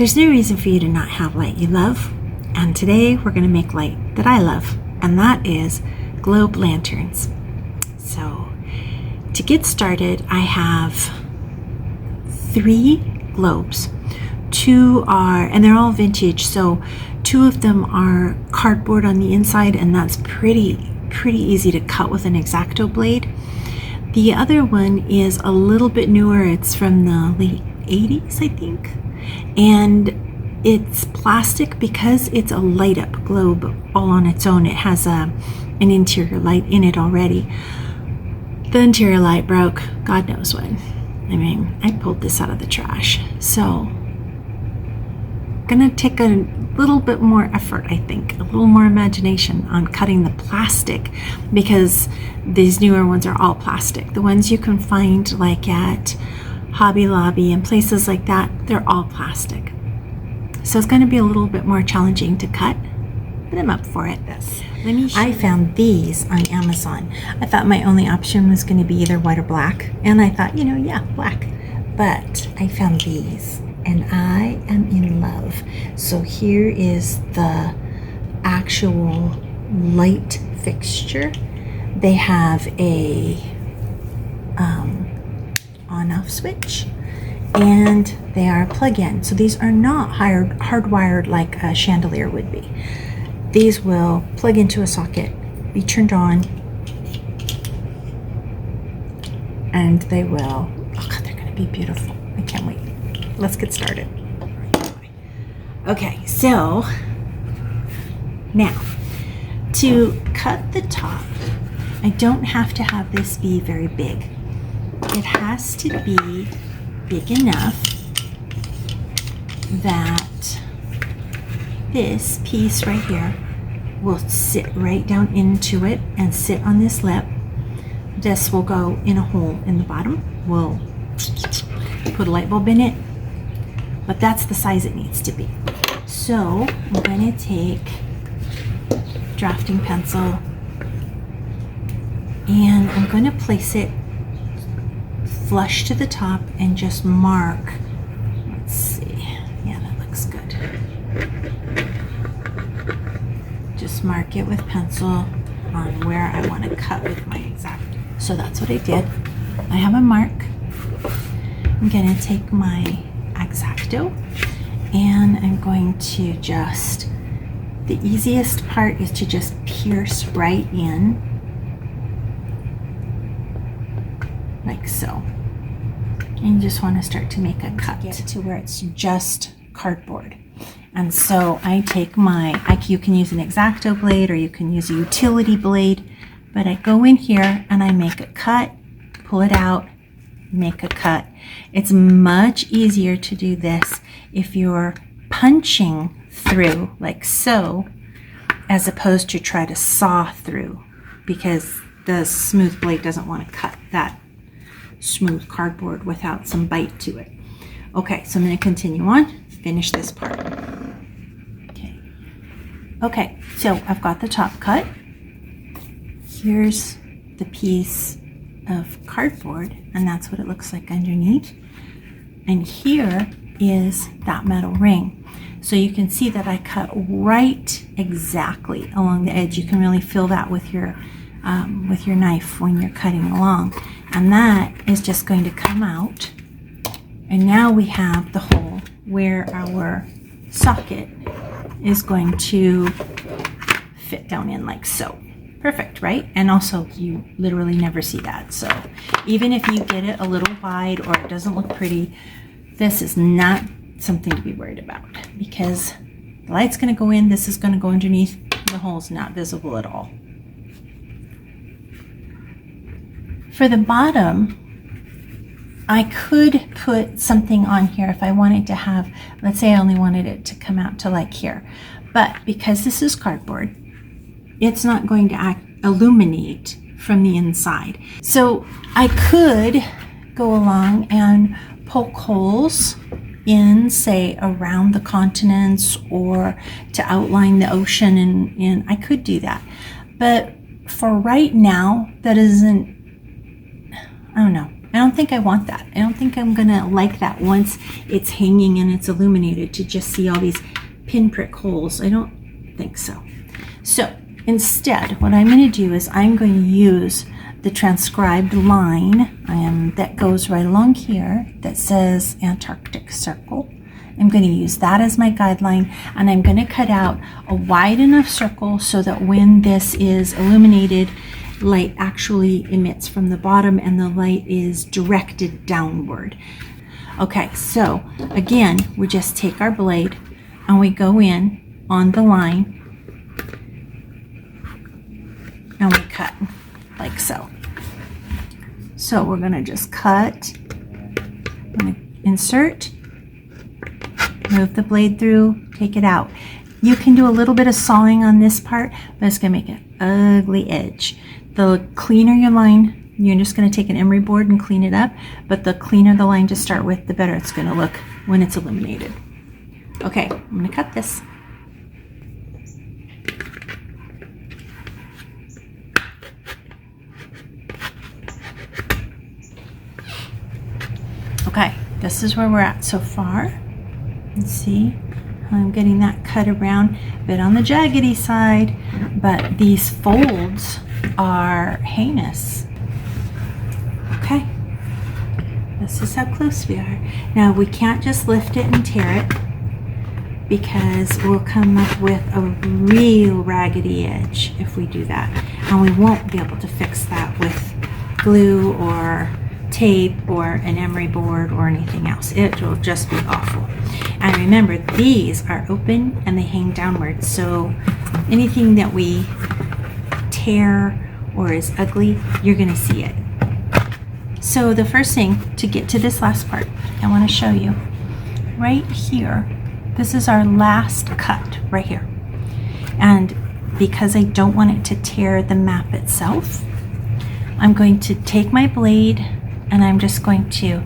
there's no reason for you to not have light you love. And today we're going to make light that I love, and that is globe lanterns. So to get started, I have 3 globes. 2 are, and they're all vintage, so 2 of them are cardboard on the inside, and that's pretty easy to cut with an X-Acto blade. The other one is a little bit newer. It's from the late 80s, I think, and it's plastic because it's a light up globe all on its own. It has an interior light in it already. The interior light broke, God knows when. I mean, I pulled this out of the trash. So gonna take a little bit more effort, I think, a little more imagination on cutting the plastic, because these newer ones are all plastic. The ones you can find like at Hobby Lobby and places like that, they're all plastic. So it's going to be a little bit more challenging to cut, but I'm up for it. I found these on Amazon. I thought my only option was going to be either white or black, and I thought, yeah, black. But I found these, and I am in love. So here is the actual light fixture. They have a on-off switch, and they are plug-in. So these are not hardwired like a chandelier would be. These will plug into a socket, be turned on, and they will, oh God, they're gonna be beautiful. I can't wait. Let's get started. Okay, so now to cut the top, I don't have to have this be very big. It has to be big enough that this piece right here will sit right down into it and sit on this lip. This will go in a hole in the bottom. We'll put a light bulb in it, but that's the size it needs to be. So I'm going to take drafting pencil, and I'm going to place it flush to the top and just mark. Let's see. Yeah, that looks good. Just mark it with pencil on where I want to cut with my X-Acto. So that's what I did. I have a mark. I'm going to take my X-Acto, and I'm going to just, the easiest part is to just pierce right in, like so. And you just want to start to make a cut. Get to where it's just cardboard. And so I take you can use an X-Acto blade or you can use a utility blade, but I go in here and I make a cut, pull it out, make a cut. It's much easier to do this if you're punching through like so, as opposed to try to saw through, because the smooth blade doesn't want to cut that smooth cardboard without some bite to it. Okay, so I'm going to continue on, finish this part. Okay, so I've got the top cut. Here's the piece of cardboard, and that's what it looks like underneath. And here is that metal ring. So you can see that I cut right exactly along the edge. You can really feel that with your knife when you're cutting along. And that is just going to come out. And now we have the hole where our socket is going to fit down in like so. Perfect, right? And also you literally never see that. So even if you get it a little wide or it doesn't look pretty, this is not something to be worried about, because the light's going to go in, this is going to go underneath, the hole's not visible at all. For the bottom, I could put something on here if I wanted to have, let's say I only wanted it to come out to like here, but because this is cardboard, it's not going to illuminate from the inside. So I could go along and poke holes in, say, around the continents or to outline the ocean, and I could do that. But for right now, that isn't, I don't know, I don't think I want that. I don't think I'm gonna like that once it's hanging and it's illuminated, to just see all these pinprick holes. I don't think so. So instead, what I'm going to do is I'm going to use the transcribed line that goes right along here that says Antarctic Circle. I'm going to use that as my guideline, and I'm going to cut out a wide enough circle so that when this is illuminated, light actually emits from the bottom and the light is directed downward. Okay, so again, we just take our blade and we go in on the line and we cut like so. So we're going to just cut, I'm going to insert, move the blade through, take it out. You can do a little bit of sawing on this part, but it's going to make an ugly edge. The cleaner your line, you're just going to take an emery board and clean it up, but the cleaner the line to start with, the better it's going to look when it's illuminated. Okay, I'm going to cut this. Okay, this is where we're at so far. Let's see how I'm getting that cut around, a bit on the jaggedy side, but these folds are heinous. Okay, this is how close we are. Now we can't just lift it and tear it, because we'll come up with a real raggedy edge if we do that, and we won't be able to fix that with glue or tape or an emery board or anything else. It will just be awful. And remember, these are open and they hang downward, so anything that we tear or is ugly, you're going to see it. So the first thing, to get to this last part, I want to show you right here. This is our last cut right here, and because I don't want it to tear the map itself, I'm going to take my blade and I'm just going to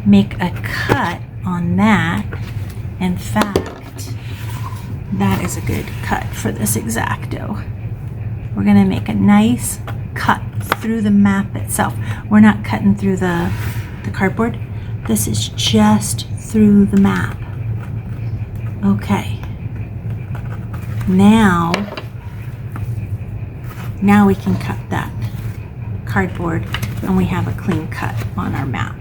make a cut on that. In fact, that is a good cut for this X-Acto. We're going to make a nice cut through the map itself. We're not cutting through the cardboard. This is just through the map. Okay. Now we can cut that cardboard and we have a clean cut on our map.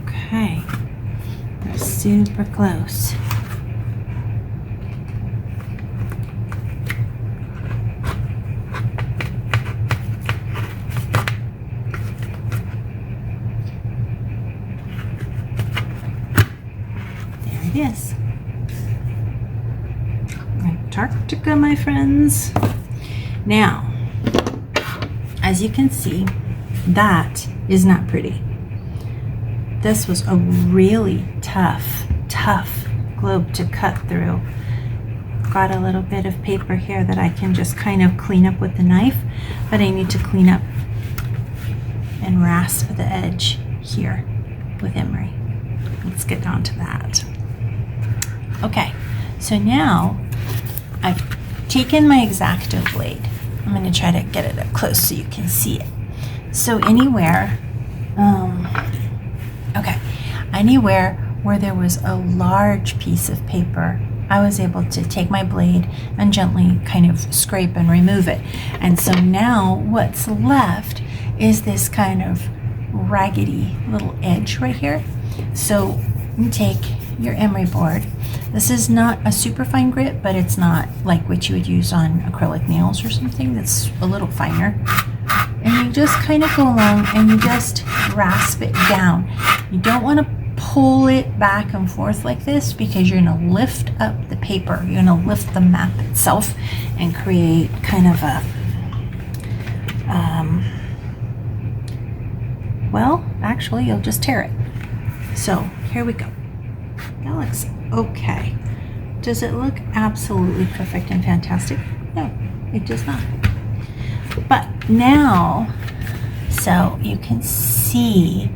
Okay. We're super close. Yes, Antarctica, my friends. Now, as you can see, that is not pretty. This was a really tough globe to cut through. Got a little bit of paper here that I can just kind of clean up with the knife, but I need to clean up and rasp the edge here with emery. Let's get down to that. Okay, so now I've taken my X-Acto blade. I'm going to try to get it up close so you can see it. So anywhere where there was a large piece of paper, I was able to take my blade and gently kind of scrape and remove it. And so now what's left is this kind of raggedy little edge right here. So you take your emery board. This is not a super fine grit, but it's not like what you would use on acrylic nails or something that's a little finer. And you just kind of go along and you just rasp it down. You don't want to pull it back and forth like this, because you're going to lift up the paper. You're going to lift the map itself and create kind of a, well, actually, you'll just tear it. So here we go. That looks okay. Does it look absolutely perfect and fantastic? No, it does not. But now, so you can see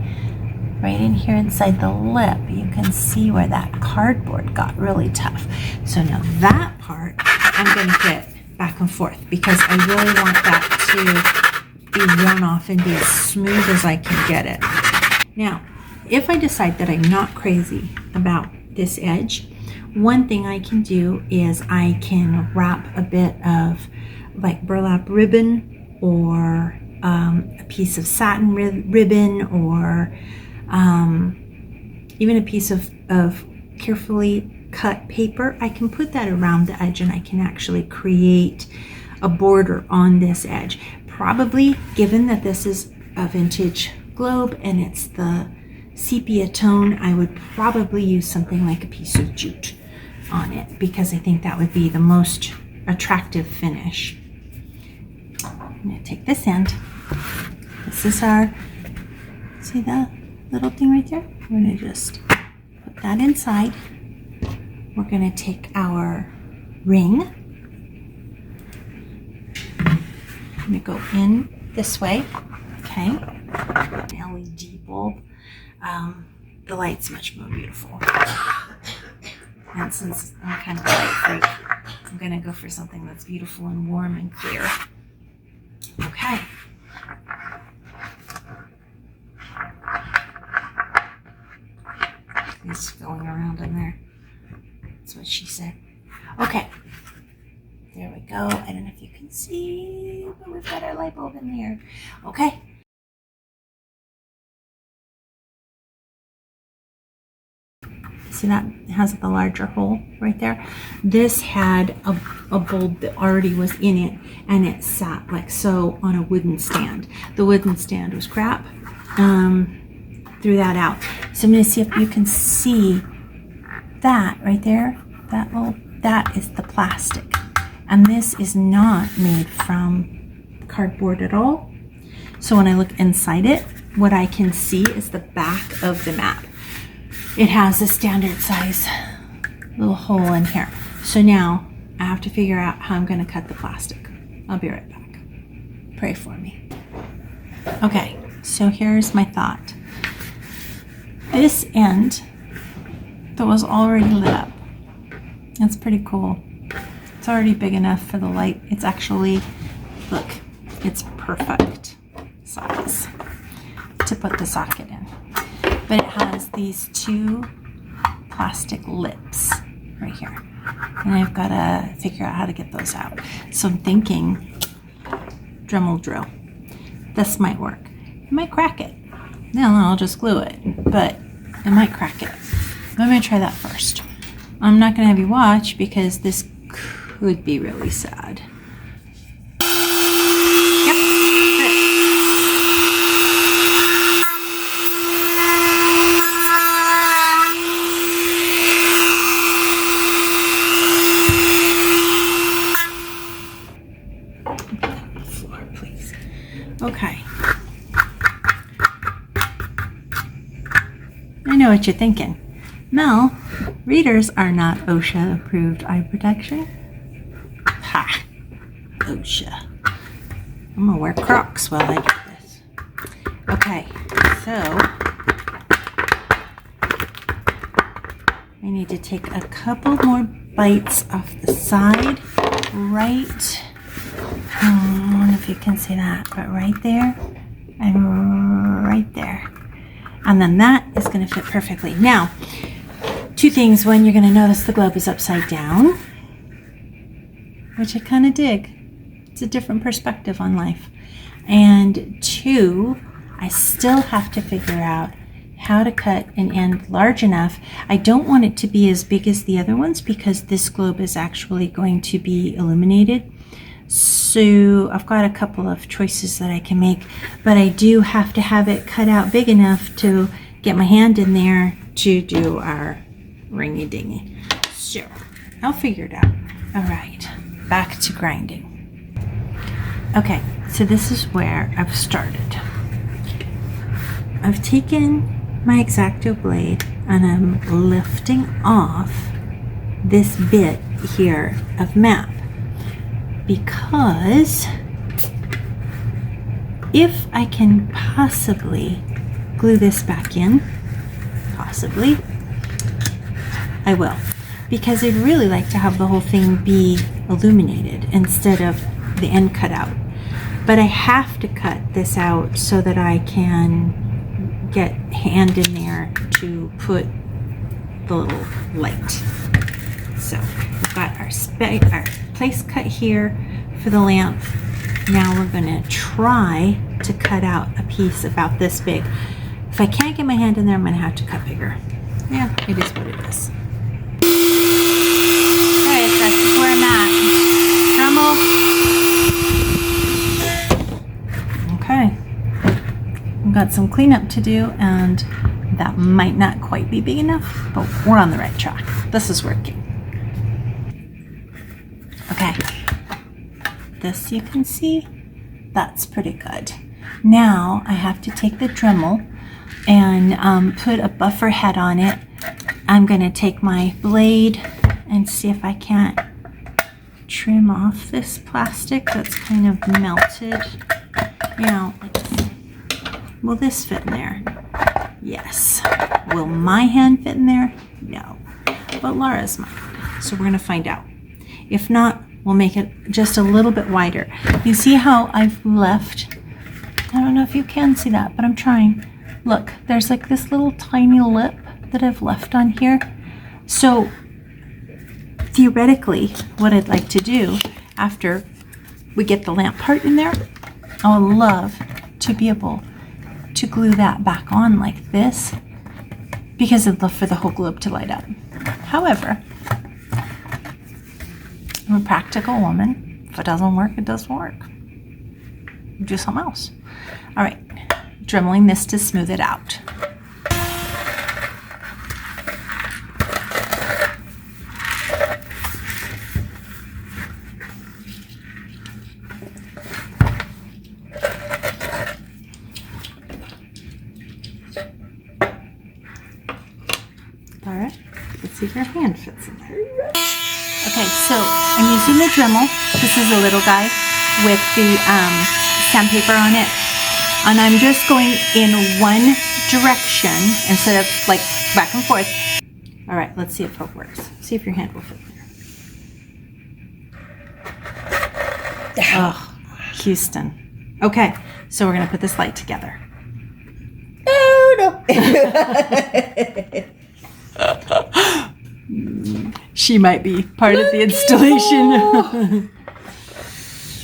right in here inside the lip, you can see where that cardboard got really tough. So now that part, I'm going to get back and forth because I really want that to be worn off and be as smooth as I can get it. Now, if I decide that I'm not crazy about this edge, one thing I can do is I can wrap a bit of like burlap ribbon or a piece of satin ribbon or even a piece of carefully cut paper. I can put that around the edge and I can actually create a border on this edge. Probably, given that this is a vintage globe and it's the sepia tone, I would probably use something like a piece of jute on it because I think that would be the most attractive finish. I'm going to take this end. This is our, see the little thing right there? We're going to just put that inside. We're going to take our ring. I'm going to go in this way. Okay. An LED bulb. The light's much more beautiful. And since I'm kind of a light freak, I'm going to go for something that's beautiful and warm and clear. Okay. It's going around in there. That's what she said. Okay. There we go. I don't know if you can see, but we've got our light bulb in there. Okay. See that has the larger hole right there? This had a bulb that already was in it, and it sat like so on a wooden stand. The wooden stand was crap. Threw that out. So I'm going to see if you can see that right there. That is the plastic. And this is not made from cardboard at all. So when I look inside it, what I can see is the back of the map. It has a standard size little hole in here. So now I have to figure out how I'm going to cut the plastic. I'll be right back. Pray for me. Okay, so here's my thought. This end that was already lit up, that's pretty cool. It's already big enough for the light. It's actually, look, it's perfect size to put the socket in. But it has these two plastic lips right here. And I've got to figure out how to get those out. So I'm thinking Dremel drill. This might work. It might crack it. No, I'll just glue it. But it might crack it. I'm going to try that first. I'm not going to have you watch because this could be really sad. Okay. I know what you're thinking. Mel, readers are not OSHA approved eye protection. Ha! OSHA. I'm gonna wear Crocs while I get this. Okay, so I need to take a couple more bites off the side, right. I don't know if you can see that, but right there and right there. And then that is going to fit perfectly. Now, two things. One, you're going to notice the globe is upside down, which I kind of dig. It's a different perspective on life. And two, I still have to figure out how to cut an end large enough. I don't want it to be as big as the other ones because this globe is actually going to be illuminated. So I've got a couple of choices that I can make, but I do have to have it cut out big enough to get my hand in there to do our ringy dingy. So I'll figure it out. All right, back to grinding. Okay, so this is where I've started. I've taken my X-Acto blade and I'm lifting off this bit here of map. Because if I can possibly glue this back in, possibly, I will. Because I'd really like to have the whole thing be illuminated instead of the end cut out. but I have to cut this out so that I can get hand in there to put the little light. So we've got our place cut here for the lamp. Now we're going to try to cut out a piece about this big. If I can't get my hand in there, I'm going to have to cut bigger. Yeah, it is what it is. Okay, so this is where I'm at. Dremel. Okay. I've got some cleanup to do, and that might not quite be big enough, but we're on the right track. This is working. Okay. This you can see, that's pretty good. Now I have to take the Dremel and put a buffer head on it. I'm going to take my blade and see if I can't trim off this plastic that's kind of melted. You know, will this fit in there? Yes. Will my hand fit in there? No. But Laura's might. So we're going to find out. If not, we'll make it just a little bit wider. You see how I've left, I don't know if you can see that, but I'm trying. Look, there's like this little tiny lip that I've left on here. So theoretically, what I'd like to do after we get the lamp part in there, I would love to be able to glue that back on like this because for the whole globe to light up. However, I'm a practical woman. If it doesn't work, it doesn't work. Do something else. All right, dremeling this to smooth it out. All right, let's see if your hand fits in there. Okay, so I'm using the Dremel. This is a little guy with the sandpaper on it. And I'm just going in one direction instead of like back and forth. All right, let's see if it works. See if your hand will fit there. Oh, Houston. Okay, so we're gonna put this light together. Oh, no. She might be part of the installation.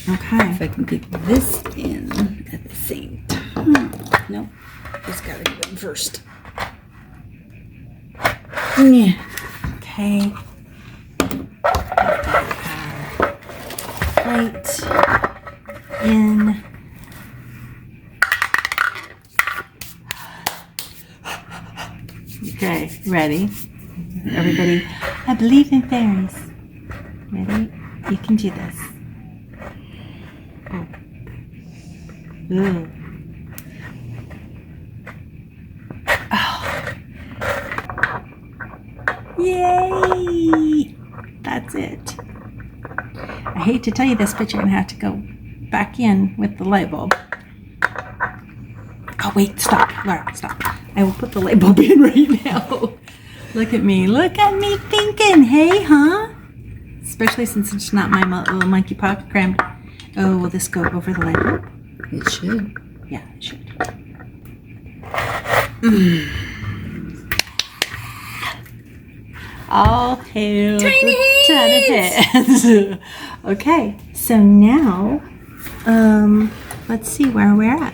Okay. If I can get this in at the same time. Nope. Just gotta get it first. Yeah. Okay. Light in. Okay, ready? Everybody, I believe in fairies. Ready? You can do this. Oh. Ooh. Oh. Yay! That's it. I hate to tell you this, but you're going to have to go back in with the light bulb. Oh, wait, stop. Laura, stop. I will put the light bulb in right now. Look at me. Look at me thinking. Hey, huh? Especially since it's not my little monkey paw crammed. Oh, will this go over the light bulb? It should. Yeah, it should. All hail the Tiny. Okay, so now, let's see where we're at.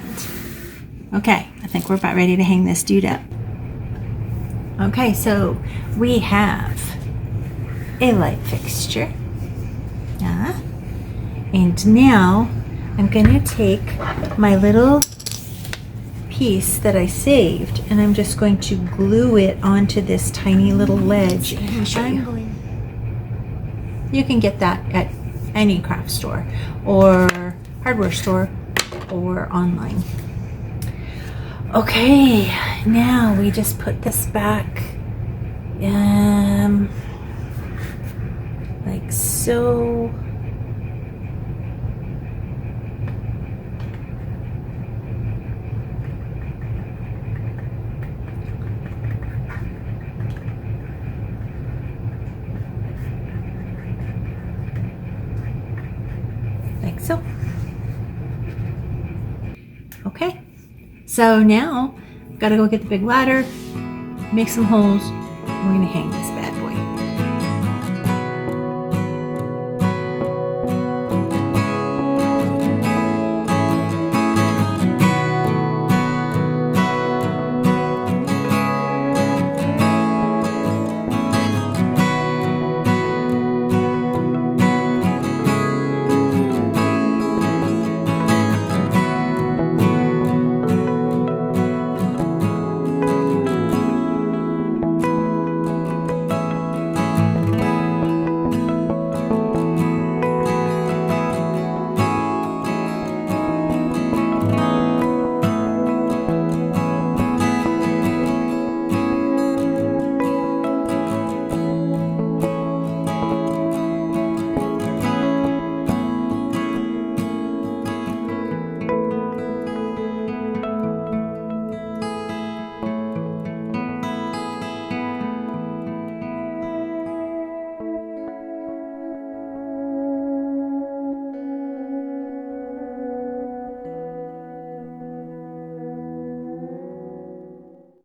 Okay, I think we're about ready to hang this dude up. Okay, so we have a light fixture. And now I'm going to take my little piece that I saved and I'm just going to glue it onto this tiny little ledge. You can get that at any craft store or hardware store or online. Okay, now we just put this back like so. Like so. Okay, so now, got to go get the big ladder, make some holes, and we're gonna hang this